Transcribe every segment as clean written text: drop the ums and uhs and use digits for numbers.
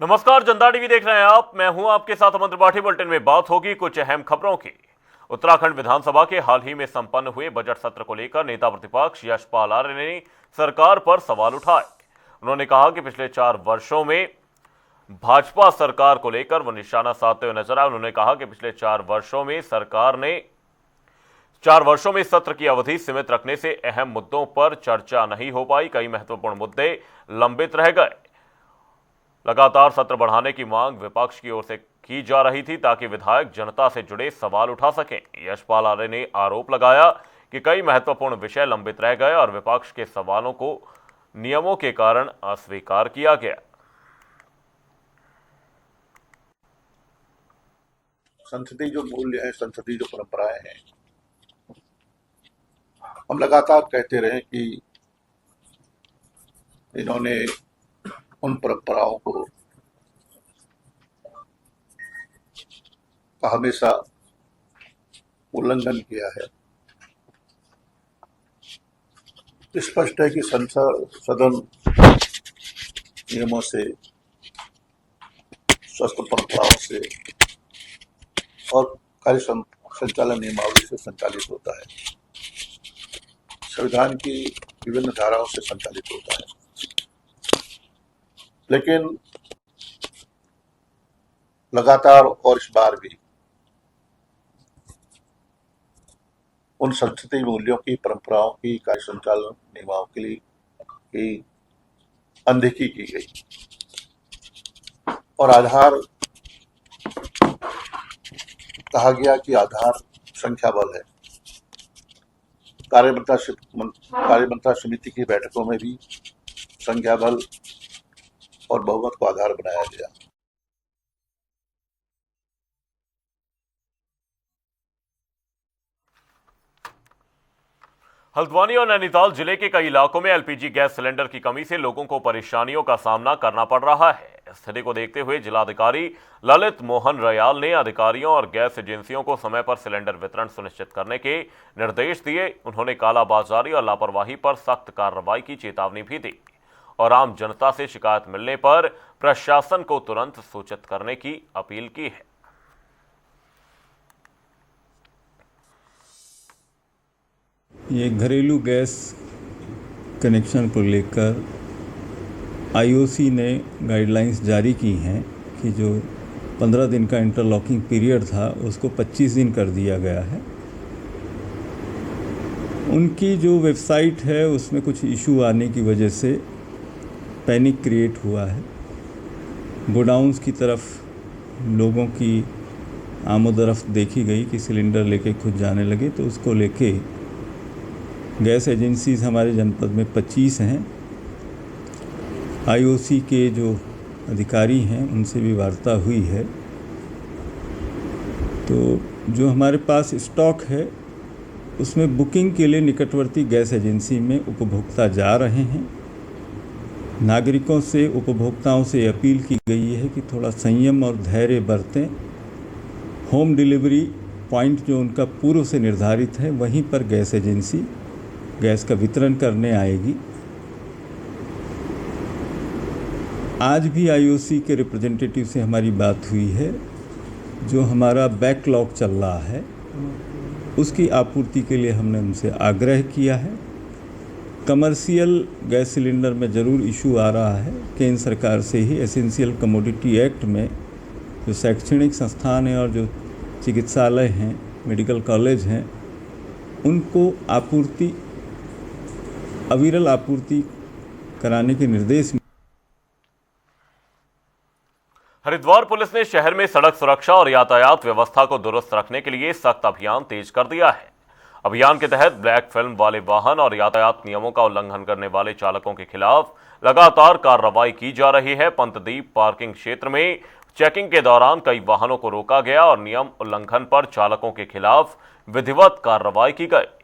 नमस्कार, जनता टीवी देख रहे हैं आप। मैं हूं आपके साथ अमन त्रिपाठी। बुलेटिन में बात होगी कुछ अहम खबरों की। उत्तराखंड विधानसभा के हाल ही में संपन्न हुए बजट सत्र को लेकर नेता प्रतिपक्ष यशपाल आर्य ने सरकार पर सवाल उठाए। उन्होंने कहा कि पिछले 4 वर्षों में भाजपा सरकार को लेकर वो निशाना साधते हुए नजर आए। उन्होंने कहा कि पिछले 4 वर्षों में सरकार ने 4 वर्षों में सत्र की अवधि सीमित रखने से अहम मुद्दों पर चर्चा नहीं हो पाई। कई महत्वपूर्ण मुद्दे लंबित रह गए। लगातार सत्र बढ़ाने की मांग विपक्ष की ओर से की जा रही थी ताकि विधायक जनता से जुड़े सवाल उठा सकें। यशपाल आर्य ने आरोप लगाया कि कई महत्वपूर्ण विषय लंबित रह गए और विपक्ष के सवालों को नियमों के कारण अस्वीकार किया गया। संसदीय जो मूल्य है, संसदीय जो परंपराएं हैं, हम लगातार कहते रहे कि इन्होंने उन परंपराओं को का हमेशा उल्लंघन किया है। स्पष्ट है कि सदन नियमों से, स्वस्थ परंपराओं से और कार्य संचालन नियमावली से संचालित होता है। संविधान की विभिन्न धाराओं से संचालित होता है। लेकिन लगातार और इस बार भी उन संसदीय मूल्यों की, परंपराओं की, कार्य संचालन नियमावली की अनदेखी की गई और आधार कहा गया कि आधार संख्या बल है। कार्यमंत्रणा समिति की बैठकों में भी संख्या बल और बहुमत को आधार बनाया गया। हल्द्वानी और नैनीताल जिले के कई इलाकों में एलपीजी गैस सिलेंडर की कमी से लोगों को परेशानियों का सामना करना पड़ रहा है। स्थिति को देखते हुए जिलाधिकारी ललित मोहन रयाल ने अधिकारियों और गैस एजेंसियों को समय पर सिलेंडर वितरण सुनिश्चित करने के निर्देश दिए। उन्होंने कालाबाजारी और लापरवाही पर सख्त कार्रवाई की चेतावनी भी दी और आम जनता से शिकायत मिलने पर प्रशासन को तुरंत सूचित करने की अपील की है। ये घरेलू गैस कनेक्शन को लेकर आईओसी ने गाइडलाइंस जारी की हैं कि जो 15 दिन का इंटरलॉकिंग पीरियड था उसको 25 दिन कर दिया गया है। उनकी जो वेबसाइट है उसमें कुछ इशू आने की वजह से पैनिक क्रिएट हुआ है। गोडाउन्स की तरफ लोगों की आमोदरफ्त देखी गई कि सिलेंडर लेके खुद जाने लगे, तो उसको लेके गैस एजेंसीज हमारे जनपद में 25 हैं। आईओसी के जो अधिकारी हैं उनसे भी वार्ता हुई है। तो जो हमारे पास स्टॉक है उसमें बुकिंग के लिए निकटवर्ती गैस एजेंसी में उपभोक्ता जा रहे हैं। नागरिकों से, उपभोक्ताओं से अपील की गई है कि थोड़ा संयम और धैर्य बरतें। होम डिलीवरी पॉइंट जो उनका पूर्व से निर्धारित है वहीं पर गैस एजेंसी गैस का वितरण करने आएगी। आज भी आईओसी के रिप्रेजेंटेटिव से हमारी बात हुई है। जो हमारा बैकलॉग चल रहा है उसकी आपूर्ति के लिए हमने उनसे आग्रह किया है। कमर्शियल गैस सिलेंडर में ज़रूर इशू आ रहा है। केंद्र सरकार से ही एसेंशियल कमोडिटी एक्ट में जो शैक्षणिक संस्थान हैं और जो चिकित्सालय हैं, मेडिकल कॉलेज हैं, उनको अविरल आपूर्ति कराने के निर्देश। हरिद्वार पुलिस ने शहर में सड़क सुरक्षा और यातायात व्यवस्था को दुरुस्त रखने के लिए सख्त अभियान तेज कर दिया है। अभियान के तहत ब्लैक फिल्म वाले वाहन और यातायात नियमों का उल्लंघन करने वाले चालकों के खिलाफ लगातार कार्रवाई की जा रही है। पंतदीप पार्किंग क्षेत्र में चेकिंग के दौरान कई वाहनों को रोका गया और नियम उल्लंघन पर चालकों के खिलाफ विधिवत कार्रवाई की गई।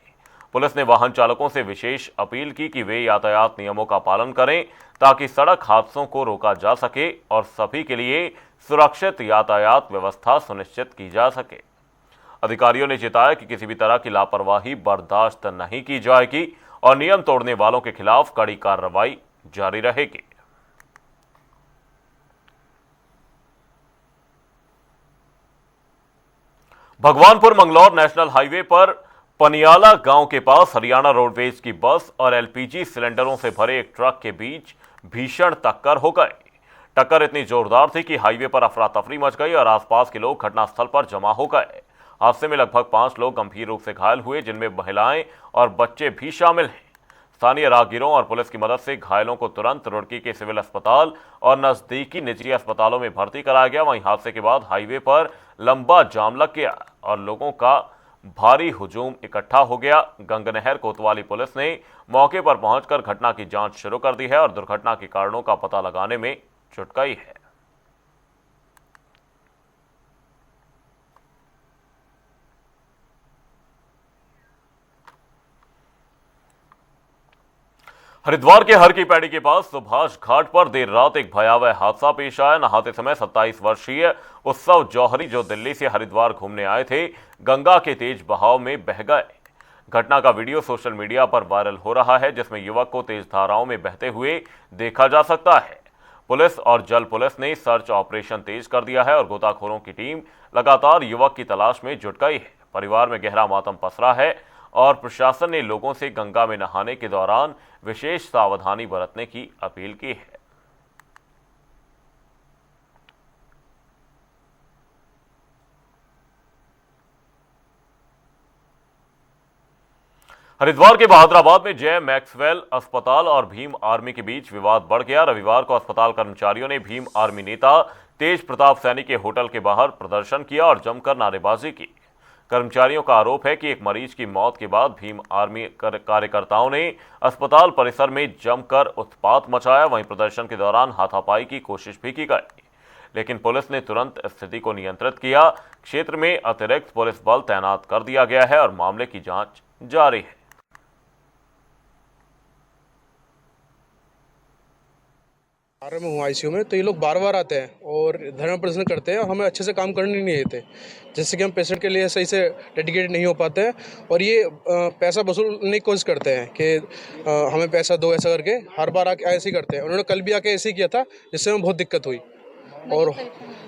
पुलिस ने वाहन चालकों से विशेष अपील की कि वे यातायात नियमों का पालन करें ताकि सड़क हादसों को रोका जा सके और सभी के लिए सुरक्षित यातायात व्यवस्था सुनिश्चित की जा सके। अधिकारियों ने चेताया कि किसी भी तरह की लापरवाही बर्दाश्त नहीं की जाएगी और नियम तोड़ने वालों के खिलाफ कड़ी कार्रवाई जारी रहेगी। भगवानपुर मंगलौर नेशनल हाईवे पर पनियाला गांव के पास हरियाणा रोडवेज की बस और एलपीजी सिलेंडरों से भरे एक ट्रक के बीच भीषण टक्कर हो गई। टक्कर इतनी जोरदार थी कि हाईवे पर अफरा तफरी मच गई और आसपास के लोग घटनास्थल पर जमा हो गए। हादसे में लगभग 5 लोग गंभीर रूप से घायल हुए, जिनमें महिलाएं और बच्चे भी शामिल हैं। स्थानीय राहगीरों और पुलिस की मदद से घायलों को तुरंत रुड़की के सिविल अस्पताल और नजदीकी निजी अस्पतालों में भर्ती कराया गया। वहीं हादसे के बाद हाईवे पर लंबा जाम लग गया और लोगों का भारी हुजूम इकट्ठा हो गया। गंगनहर कोतवाली पुलिस ने मौके पर पहुंचकर घटना की जांच शुरू कर दी है और दुर्घटना के कारणों का पता लगाने में जुट गई है। हरिद्वार के हर की पैड़ी के पास सुभाष घाट पर देर रात एक भयावह हादसा पेश आया। नहाते समय 27 वर्षीय उत्सव जौहरी, जो दिल्ली से हरिद्वार घूमने आए थे, गंगा के तेज बहाव में बह गए। घटना का वीडियो सोशल मीडिया पर वायरल हो रहा है, जिसमें युवक को तेज धाराओं में बहते हुए देखा जा सकता है। पुलिस और जल पुलिस ने सर्च ऑपरेशन तेज कर दिया है और गोताखोरों की टीम लगातार युवक की तलाश में जुट गई है। परिवार में गहरा मातम पसरा है और प्रशासन ने लोगों से गंगा में नहाने के दौरान विशेष सावधानी बरतने की अपील की है। हरिद्वार के बहादुराबाद में जय मैक्सवेल अस्पताल और भीम आर्मी के बीच विवाद बढ़ गया। रविवार को अस्पताल कर्मचारियों ने भीम आर्मी नेता तेज प्रताप सैनी के होटल के बाहर प्रदर्शन किया और जमकर नारेबाजी की। कर्मचारियों का आरोप है कि एक मरीज की मौत के बाद भीम आर्मी कार्यकर्ताओं ने अस्पताल परिसर में जमकर उत्पात मचाया। वहीं प्रदर्शन के दौरान हाथापाई की कोशिश भी की गई, लेकिन पुलिस ने तुरंत स्थिति को नियंत्रित किया। क्षेत्र में अतिरिक्त पुलिस बल तैनात कर दिया गया है और मामले की जांच जारी है। में हूँ आईसीयू में, तो ये लोग बार बार आते हैं और धरना प्रदर्शन करते हैं और हमें अच्छे से काम करने नहीं देते, जिससे कि हम पेशेंट के लिए सही से डेडिकेटेड नहीं हो पाते हैं। और ये पैसा वसूलने की कोशिश करते हैं कि हमें पैसा दो, ऐसा करके हर बार आके ऐसे ही करते हैं। उन्होंने कल भी आके ऐसे ही किया था, जिससे हमें बहुत दिक्कत हुई और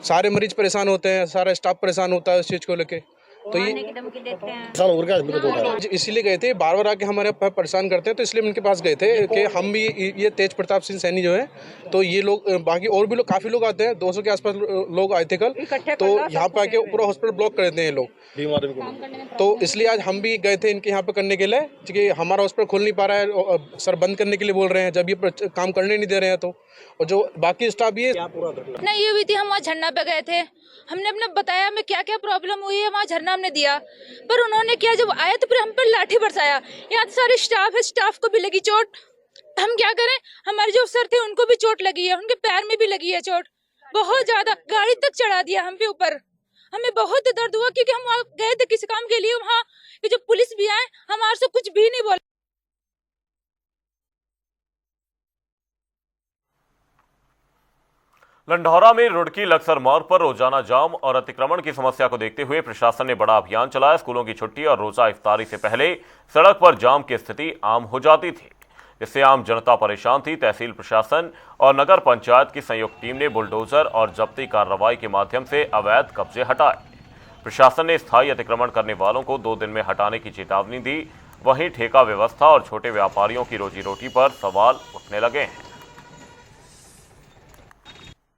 सारे मरीज परेशान होते हैं, सारा स्टाफ परेशान होता है इस चीज़ को लेके। तो ये इसीलिए गए थे, बार बार आके हमारे परेशान करते हैं, तो इसलिए उनके पास गए थे कि हम भी ये तेज प्रताप सिंह सैनी जो है, तो ये लोग बाकी और भी लोग काफ़ी लोग आते हैं, 200 के आसपास लोग आए थे कल, तो यहाँ पे आके पूरा हॉस्पिटल ब्लॉक कर देते हैं ये लोग। तो इसलिए आज हम भी गए थे इनके यहाँ पे करने के लिए, क्योंकि हमारा हॉस्पिटल खुल नहीं पा रहा है, सर बंद करने के लिए बोल रहे हैं जब ये काम करने नहीं दे रहे हैं। तो और जो बाकी स्टाफ ये नहीं, ये हुई थी, हम वहाँ झरना पे गए थे, हमने अपने बताया हमें क्या क्या प्रॉब्लम हुई है, वहाँ झरना हमने दिया, पर उन्होंने क्या जब आया तो फिर हम पर लाठी बरसाया। यहाँ सारे स्टाफ है, स्टाफ को भी लगी चोट, हम क्या करें, हमारे जो अफसर थे उनको भी चोट लगी है, उनके पैर में भी लगी है चोट, बहुत ज्यादा, गाड़ी तक चढ़ा दिया हम पे ऊपर। हमें बहुत दर्द हुआ क्योंकि हम वहाँ गए थे किसी काम के लिए, वहाँ जो पुलिस भी आए हमारे से कुछ भी नहीं बोला। लंढौरा में रुड़की लक्सर मार्ग पर रोजाना जाम और अतिक्रमण की समस्या को देखते हुए प्रशासन ने बड़ा अभियान चलाया। स्कूलों की छुट्टी और रोजा इफ्तारी से पहले सड़क पर जाम की स्थिति आम हो जाती थी, जिससे आम जनता परेशान थी। तहसील प्रशासन और नगर पंचायत की संयुक्त टीम ने बुलडोजर और जब्ती कार्रवाई के माध्यम से अवैध कब्जे हटाए। प्रशासन ने स्थायी अतिक्रमण करने वालों को 2 दिन में हटाने की चेतावनी दी। वहीं ठेका व्यवस्था और छोटे व्यापारियों की रोजी रोटी पर सवाल उठने लगे हैं।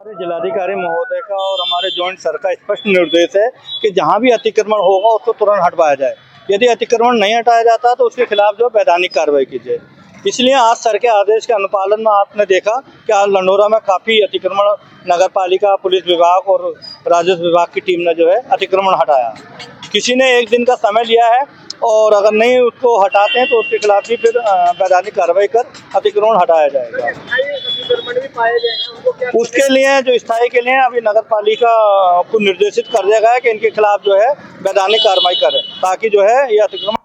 जिलाधिकारी महोदय का और हमारे जॉइंट सर का स्पष्ट निर्देश है कि जहां भी अतिक्रमण होगा उसको तुरंत हटवाया जाए। यदि अतिक्रमण नहीं हटाया जाता तो उसके खिलाफ जो वैधानिक कार्रवाई की जाए। इसलिए आज सर के आदेश के अनुपालन में आपने देखा कि आज लंढौरा में काफ़ी अतिक्रमण नगर पालिका, पुलिस विभाग और राजस्व विभाग की टीम ने जो है अतिक्रमण हटाया। किसी ने 1 दिन का समय लिया है और अगर नहीं उसको हटाते हैं तो उसके खिलाफ भी फिर वैधानिक कार्रवाई कर अतिक्रमण हटाया जाएगा। उसके लिए जो स्थायी के लिए अभी नगर पालिका को निर्देशित कर दिया गया है कि इनके खिलाफ जो है वैधानिक कार्रवाई करें, ताकि जो है ये अतिक्रमण।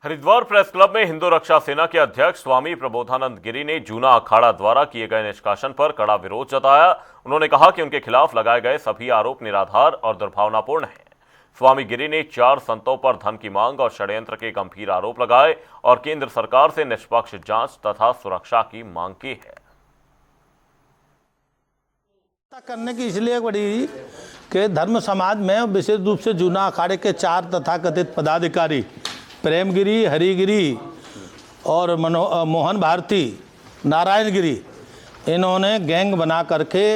हरिद्वार प्रेस क्लब में हिंदू रक्षा सेना के अध्यक्ष स्वामी प्रबोधानंद गिरी ने जूना अखाड़ा द्वारा किए गए निष्कासन पर कड़ा विरोध जताया। उन्होंने कहा कि उनके खिलाफ लगाए गए सभी आरोप निराधार और दुर्भावनापूर्ण हैं। स्वामी गिरी ने 4 संतों पर धन की मांग और षड्यंत्र के गंभीर आरोप लगाए और केंद्र सरकार से निष्पक्ष जांच तथा सुरक्षा की मांग की है। करने की इसलिए बड़ी कि धर्म समाज में विशेष रूप से जूना अखाड़े के 4 तथाकथित पदाधिकारी प्रेमगिरी, हरिगिरी और मोहन भारती, नारायण गिरी, इन्होंने गैंग बना करके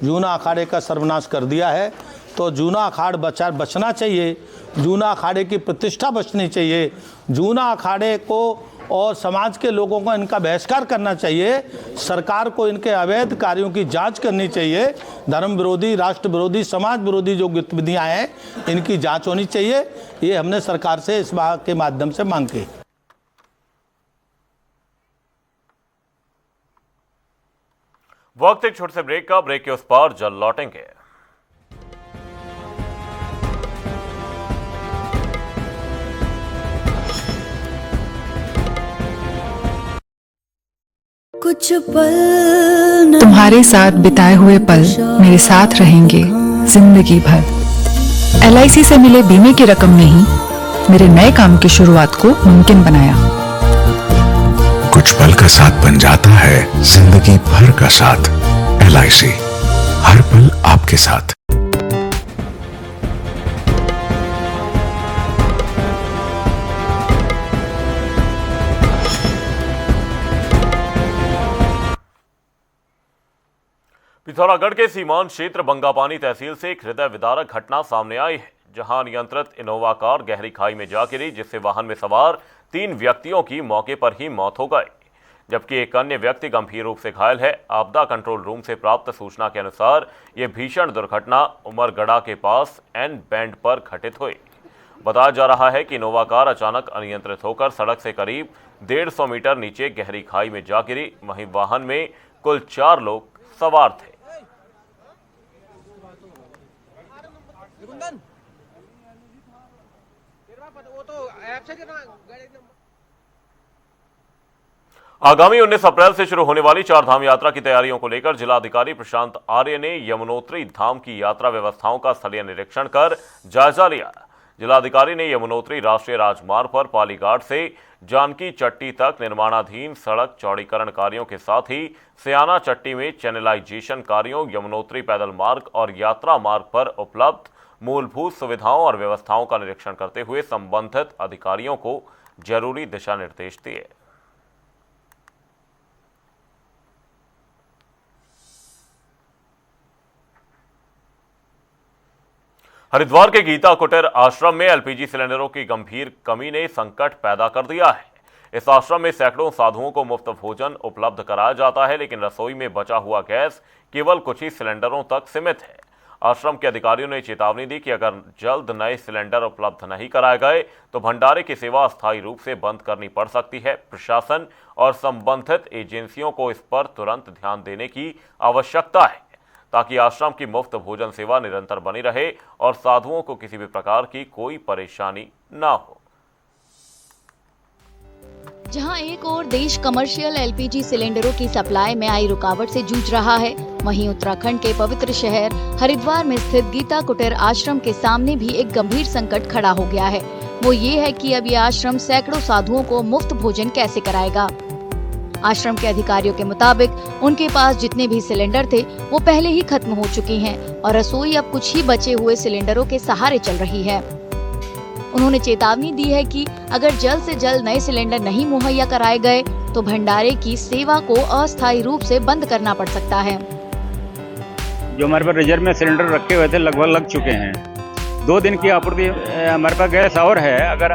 जूना अखाड़े का सर्वनाश कर दिया है। तो जूना अखाड़ बचना चाहिए, जूना अखाड़े की प्रतिष्ठा बचनी चाहिए, जूना अखाड़े को और समाज के लोगों को इनका बहिष्कार करना चाहिए। सरकार को इनके अवैध कार्यों की जांच करनी चाहिए। धर्म विरोधी, राष्ट्र विरोधी, समाज विरोधी जो गतिविधियां हैं इनकी जांच होनी चाहिए। ये हमने सरकार से इस बात के माध्यम से मांग की। वक्त एक छोटे से ब्रेक का। ब्रेक के उस पार जल्द लौटेंगे। कुछ पल तुम्हारे साथ बिताए हुए पल मेरे साथ रहेंगे जिंदगी भर। LIC से मिले बीमे की रकम ने ही मेरे नए काम की शुरुआत को मुमकिन बनाया। कुछ पल का साथ बन जाता है जिंदगी भर का साथ। LIC, हर पल आपके साथ। पिथौरागढ़ के सीमांत क्षेत्र बंगापानी तहसील से एक हृदय विदारक घटना सामने आई है, जहां अनियंत्रित इनोवा कार गहरी खाई में जा गिरी, जिससे वाहन में सवार 3 व्यक्तियों की मौके पर ही मौत हो गई, जबकि एक अन्य व्यक्ति गंभीर रूप से घायल है। आपदा कंट्रोल रूम से प्राप्त सूचना के अनुसार यह भीषण दुर्घटना उमरगढ़ा के पास एन बैंड पर घटित हुई। बताया जा रहा है कि इनोवा कार अचानक अनियंत्रित होकर सड़क से करीब 150 मीटर नीचे गहरी खाई में जा गिरी। वहीं वाहन में कुल 4 लोग सवार थे। आगामी 19 अप्रैल से शुरू होने वाली 4 धाम यात्रा की तैयारियों को लेकर जिलाधिकारी प्रशांत आर्य ने यमुनोत्री धाम की यात्रा व्यवस्थाओं का स्थलीय निरीक्षण कर जायजा लिया। जिलाधिकारी ने यमुनोत्री राष्ट्रीय राजमार्ग पर पालीघाट से जानकी चट्टी तक निर्माणाधीन सड़क चौड़ीकरण कार्यों के साथ ही सयाना चट्टी में चैनलाइजेशन कार्यों, यमुनोत्री पैदल मार्ग और यात्रा मार्ग पर उपलब्ध मूलभूत सुविधाओं और व्यवस्थाओं का निरीक्षण करते हुए संबंधित अधिकारियों को जरूरी दिशा निर्देश दिए। हरिद्वार के गीता कुटीर आश्रम में LPG सिलेंडरों की गंभीर कमी ने संकट पैदा कर दिया है। इस आश्रम में सैकड़ों साधुओं को मुफ्त भोजन उपलब्ध कराया जाता है, लेकिन रसोई में बचा हुआ गैस केवल कुछ ही सिलेंडरों तक सीमित है। आश्रम के अधिकारियों ने चेतावनी दी कि अगर जल्द नए सिलेंडर उपलब्ध नहीं कराए गए तो भंडारे की सेवा अस्थायी रूप से बंद करनी पड़ सकती है। प्रशासन और संबंधित एजेंसियों को इस पर तुरंत ध्यान देने की आवश्यकता है, ताकि आश्रम की मुफ्त भोजन सेवा निरंतर बनी रहे और साधुओं को किसी भी प्रकार की कोई परेशानी ना हो। जहां एक और देश कमर्शियल LPG सिलेंडरों की सप्लाई में आई रुकावट से जूझ रहा है, वहीं उत्तराखंड के पवित्र शहर हरिद्वार में स्थित गीता कुटीर आश्रम के सामने भी एक गंभीर संकट खड़ा हो गया है। वो ये है कि अब ये आश्रम सैकड़ों साधुओं को मुफ्त भोजन कैसे कराएगा। आश्रम के अधिकारियों के मुताबिक उनके पास जितने भी सिलेंडर थे वो पहले ही खत्म हो चुके हैं और रसोई अब कुछ ही बचे हुए सिलेंडरों के सहारे चल रही है। उन्होंने चेतावनी दी है कि अगर जल्द से जल्द नए सिलेंडर नहीं मुहैया कराए गए तो भंडारे की सेवा को अस्थायी रूप से बंद करना पड़ सकता है। जो हमारे पास रिजर्व में सिलेंडर रखे हुए थे लगभग लग चुके हैं। 2 दिन की आपूर्ति हमारे पास गैस और है। अगर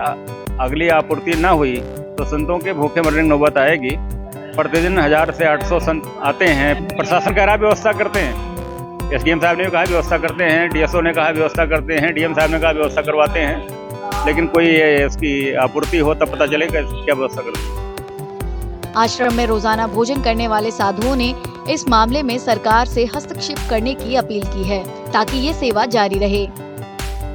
अगली आपूर्ति न हुई तो संतों के भूखे मरने की नौबत आएगी। प्रतिदिन 1000 से 800 संत आते हैं। प्रशासन कह रहा व्यवस्था करते हैं, SDM साहब ने कहा व्यवस्था करते हैं, DSO ने कहा व्यवस्था करते हैं, DM साहब ने कहा व्यवस्था करवाते हैं, लेकिन कोई इसकी आपूर्ति हो तब पता चलेगा क्या व्यवस्था करते। आश्रम में रोजाना भोजन करने वाले साधुओं ने इस मामले में सरकार से हस्तक्षेप करने की अपील की है, ताकि ये सेवा जारी रहे।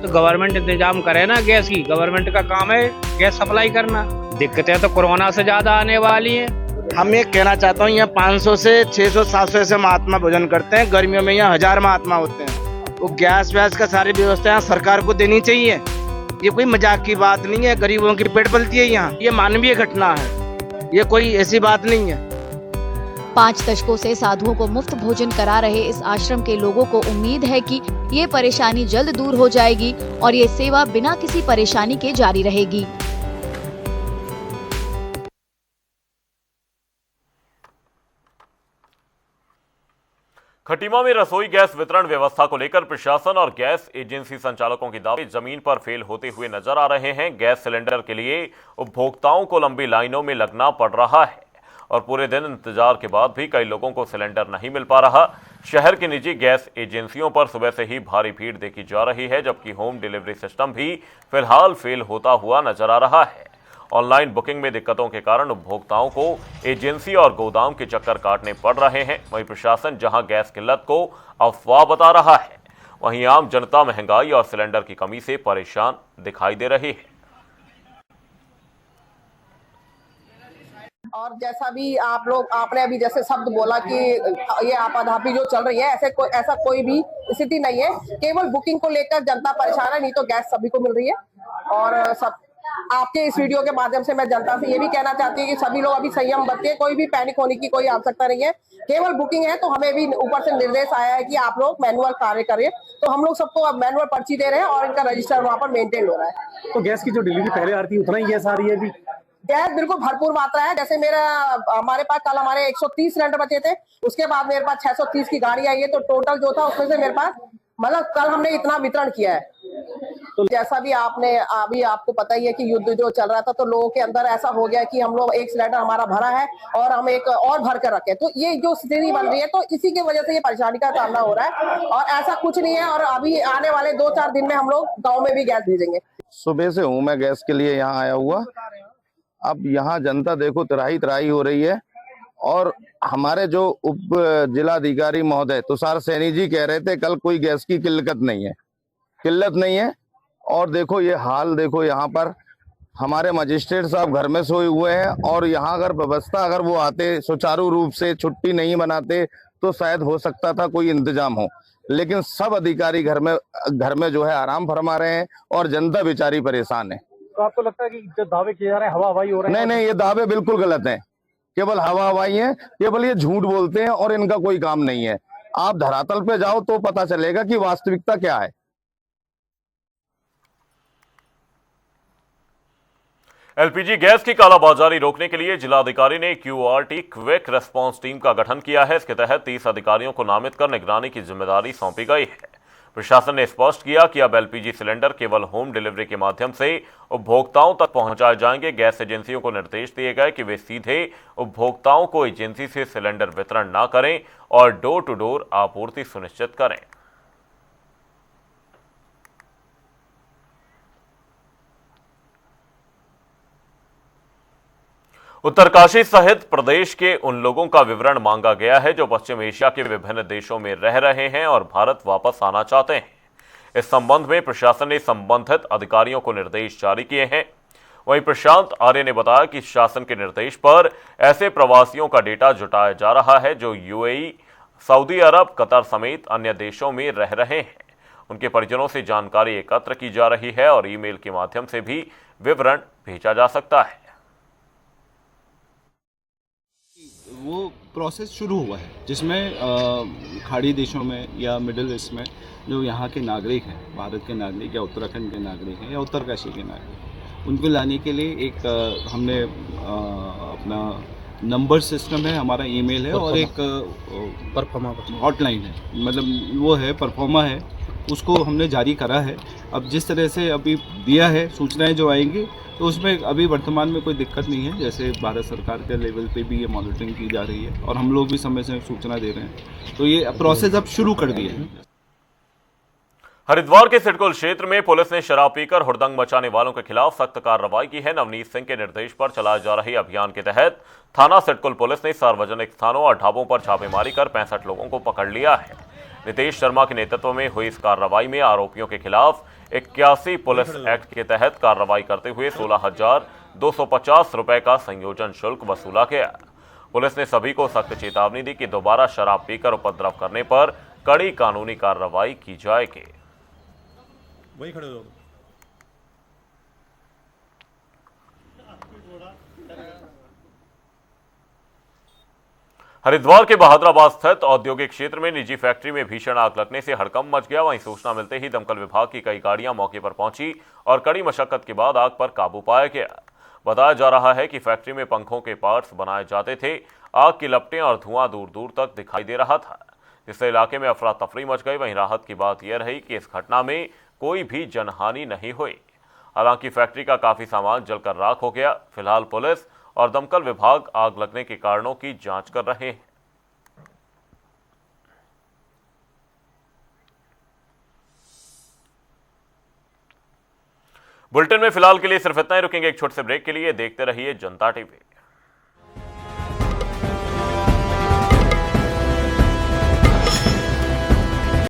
तो गवर्नमेंट इंतजाम करे ना गैस की, गवर्नमेंट का काम है गैस सप्लाई करना। दिक्कतें तो कोरोना से ज्यादा आने वाली है। हम ये कहना चाहता हूँ, यहाँ 500 से 600 700 ऐसे महात्मा भोजन करते हैं। गर्मियों में यहाँ 1000 महात्मा होते हैं। वो गैस वैस का सारी व्यवस्था यहाँ सरकार को देनी चाहिए। ये कोई मजाक की बात नहीं है। गरीबों की पेट पलती है यहाँ। ये मानवीय घटना है, ये कोई ऐसी बात नहीं है। 5 दशकों से साधुओं को मुफ्त भोजन करा रहे इस आश्रम के लोगों को उम्मीद है कि ये परेशानी जल्द दूर हो जाएगी और ये सेवा बिना किसी परेशानी के जारी रहेगी। खटीमा में रसोई गैस वितरण व्यवस्था को लेकर प्रशासन और गैस एजेंसी संचालकों के दावे जमीन पर फेल होते हुए नजर आ रहे हैं। गैस सिलेंडर के लिए उपभोक्ताओं को लंबी लाइनों में लगना पड़ रहा है और पूरे दिन इंतजार के बाद भी कई लोगों को सिलेंडर नहीं मिल पा रहा। शहर की निजी गैस एजेंसियों पर सुबह से ही भारी भीड़ देखी जा रही है, जबकि होम डिलीवरी सिस्टम भी फिलहाल फेल होता हुआ नजर आ रहा है। ऑनलाइन बुकिंग में दिक्कतों के कारण उपभोक्ताओं को एजेंसी और गोदाम के चक्कर काटने पड़ रहे हैं। वहीं प्रशासन जहां गैस किल्लत को अफवाह बता रहा है, वहीं आम जनता महंगाई और सिलेंडर की कमी से परेशान दिखाई दे रही है। और जैसा भी आपने अभी जैसे शब्द बोला कि ये आपाधापी जो चल रही है, ऐसा कोई भी स्थिति नहीं है। केवल बुकिंग को लेकर जनता परेशान है, नहीं तो गैस सभी को मिल रही है। और सब आपके इस वीडियो के माध्यम से मैं जनता से ये भी कहना चाहती हूँ कि सभी लोग अभी संयम बरतिए, कोई भी पैनिक होने की कोई आवश्यकता नहीं है। केवल बुकिंग है तो हमें भी ऊपर से निर्देश आया है कि आप लोग मैनुअल कार्य करें, तो हम लोग सबको अब मैनुअल पर्ची दे रहे हैं और इनका रजिस्टर वहाँ पर मेंटेन हो रहा है। तो गैस की जो डिलीवरी पहले आ रही थी उतना ही गैस आ रही है अभी? गैस बिल्कुल भरपूर मात्रा है। जैसे हमारे पास कल हमारे 130 सिलेंडर बचे थे, उसके बाद मेरे पास 630 की गाड़ी आई है, तो टोटल जो था उसमें से मेरे पास मतलब कल हमने इतना वितरण किया है। तो जैसा भी अभी आपको पता ही है कि युद्ध जो चल रहा था, तो लोगों के अंदर ऐसा हो गया कि हम लोग एक सिलेंडर हमारा भरा है और हम एक और भर कर रखे, तो ये जो स्थिति बन रही है, तो इसी की वजह से ये परेशानी का सामना हो रहा है। और ऐसा कुछ नहीं है, और अभी आने वाले 2-4 दिन में हम लोग गाँव में भी गैस भेजेंगे। सुबह से हूँ मैं गैस के लिए यहाँ आया हुआ। अब यहाँ जनता देखो त्राही हो रही है, और हमारे जो उप जिलाधिकारी महोदय तुषार सैनी जी कह रहे थे कल कोई गैस की किल्लत नहीं है। और देखो ये हाल देखो, यहाँ पर हमारे मजिस्ट्रेट साहब घर में सोए हुए हैं, और यहाँ अगर व्यवस्था अगर वो आते सुचारू रूप से, छुट्टी नहीं बनाते, तो शायद हो सकता था कोई इंतजाम हो, लेकिन सब अधिकारी घर में जो है आराम फरमा रहे हैं और जनता बेचारी परेशान है। तो आपको लगता है कि जो दावे किए जा रहे हैं हवा हवाई हो रहे हैं? नहीं, ये दावे बिल्कुल गलत हैं, केवल हवा हवाई है, केवल ये झूठ बोलते हैं और इनका कोई काम नहीं है। आप धरातल पे जाओ तो पता चलेगा कि वास्तविकता क्या है। एलपीजी गैस की कालाबाजारी रोकने के लिए जिलाधिकारी ने क्यूआरटी क्विक रेस्पॉन्स टीम का गठन किया है। इसके तहत 30 अधिकारियों को नामित कर निगरानी की जिम्मेदारी सौंपी गई है। प्रशासन ने स्पष्ट किया कि अब एलपीजी सिलेंडर केवल होम डिलीवरी के माध्यम से उपभोक्ताओं तक पहुंचाए जाएंगे। गैस एजेंसियों को निर्देश दिए गए कि वे सीधे उपभोक्ताओं को एजेंसी से सिलेंडर वितरण न करें और डोर टू डोर आपूर्ति सुनिश्चित करें। उत्तरकाशी सहित प्रदेश के उन लोगों का विवरण मांगा गया है जो पश्चिम एशिया के विभिन्न देशों में रह रहे हैं और भारत वापस आना चाहते हैं। इस संबंध में प्रशासन ने संबंधित अधिकारियों को निर्देश जारी किए हैं। वहीं प्रशांत आर्य ने बताया कि शासन के निर्देश पर ऐसे प्रवासियों का डेटा जुटाया जा रहा है जो यूएई, सऊदी अरब, कतर समेत अन्य देशों में रह रहे हैं। उनके परिजनों से जानकारी एकत्र की जा रही है और ईमेल के माध्यम से भी विवरण भेजा जा सकता है। वो प्रोसेस शुरू हुआ है जिसमें खाड़ी देशों में या मिडिल ईस्ट में जो यहाँ के नागरिक हैं, भारत के नागरिक या उत्तराखंड के नागरिक हैं या उत्तरकाशी के नागरिक, उनको लाने के लिए एक हमने अपना नंबर सिस्टम है, हमारा ईमेल है और एक परफॉर्मा हॉटलाइन है, मतलब वो है परफॉर्मा है, उसको हमने जारी करा है। अब जिस तरह से अभी दिया है सूचनाएं जो आएंगी, तो उसमें अभी वर्तमान में कोई दिक्कत नहीं है। जैसे भारत सरकार के लेवल पे भी ये मॉनिटरिंग की जा रही है और हम लोग भी समय से सूचना दे रहे हैं, तो ये प्रोसेस अब शुरू कर दिया है। हरिद्वार के सिडकुल क्षेत्र में पुलिस ने शराब पीकर हुड़दंग मचाने वालों के खिलाफ सख्त कार्रवाई की है। नवनीत सिंह के निर्देश पर चलाए जा रहे अभियान के तहत थाना सिडकुल पुलिस ने सार्वजनिक स्थानों और ढाबों पर छापेमारी कर 65 लोगों को पकड़ लिया है। नितेश शर्मा के नेतृत्व में हुई इस कार्रवाई में आरोपियों के खिलाफ 81 पुलिस एक्ट के तहत कार्रवाई करते हुए 16,250 रुपए का संयोजन शुल्क वसूला गया। पुलिस ने सभी को सख्त चेतावनी दी कि दोबारा शराब पीकर उपद्रव करने पर कड़ी कानूनी कार्रवाई की जाएगी। वही खड़े हो। हरिद्वार के बहादुराबाद स्थित औद्योगिक क्षेत्र में निजी फैक्ट्री में भीषण आग लगने से हड़कंप मच गया। वहीं सूचना मिलते ही दमकल विभाग की कई गाड़ियां मौके पर पहुंची और कड़ी मशक्कत के बाद आग पर काबू पाया गया। बताया जा रहा है कि फैक्ट्री में पंखों के पार्ट्स बनाए जाते थे। आग की लपटें और धुआं दूर दूर तक दिखाई दे रहा था, जिससे इलाके में अफरा तफरी मच गई। वहीं राहत की बात यह रही कि इस घटना में कोई भी जनहानि नहीं हुई। हालांकि फैक्ट्री का काफी सामान जलकर राख हो गया। फिलहाल पुलिस और दमकल विभाग आग लगने के कारणों की जांच कर रहे हैं। बुलेटिन में फिलहाल के लिए सिर्फ इतना ही। रुकेंगे एक छोटे से ब्रेक के लिए। देखते रहिए जनता टीवी।